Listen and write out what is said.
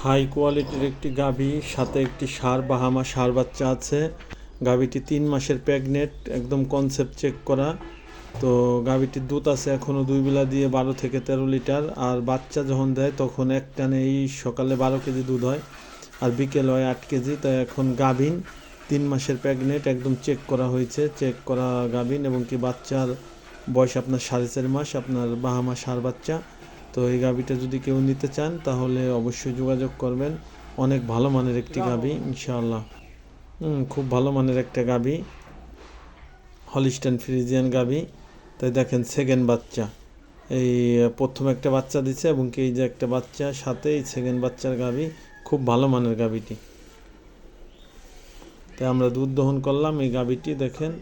High কোয়ালিটির একটি গাভী, সাথে একটি ষাঁড় বাহামা ষাঁড় বাচ্চা আছে। গাভীটি 3 মাসের প্রেগনেন্ট, একদম কনসেপ্ট চেক করা। তো গাভীটির দুধ আছে এখনও 2 বেলা দিয়ে 12 থেকে 13 লিটার। আর বাচ্চা যখন দেয় তখন এক টানে এই সকালে 12 কেজি দুধ হয় আর বিকেল হয় 8 কেজি। তাই এখন গাভীন 3 মাসের প্রেগনেন্ট, একদম চেক করা হয়েছে, চেক করা গাভীন। এবং কি বাচ্চার বয়স আপনার 4.5 মাস, আপনার বাহামা ষাঁড় বাচ্চা। তো এই গাভীটা যদি কেউ নিতে চান তাহলে অবশ্যই যোগাযোগ করবেন। অনেক ভালো মানের একটি গাভী ইনশাআল্লাহ। খুব ভালো মানের একটা গাভী, হলিস্টাইন ফ্রিজিয়ান গাভী। তাই দেখেন সেকেন্ড বাচ্চা, এই প্রথম একটা বাচ্চা দিচ্ছে এবং কি এই যে একটা বাচ্চা সাথে এই সেকেন্ড বাচ্চার গাভী। খুব ভালো মানের গাভীটি। তাই আমরা দুধ দহন করলাম এই গাভীটি দেখেন।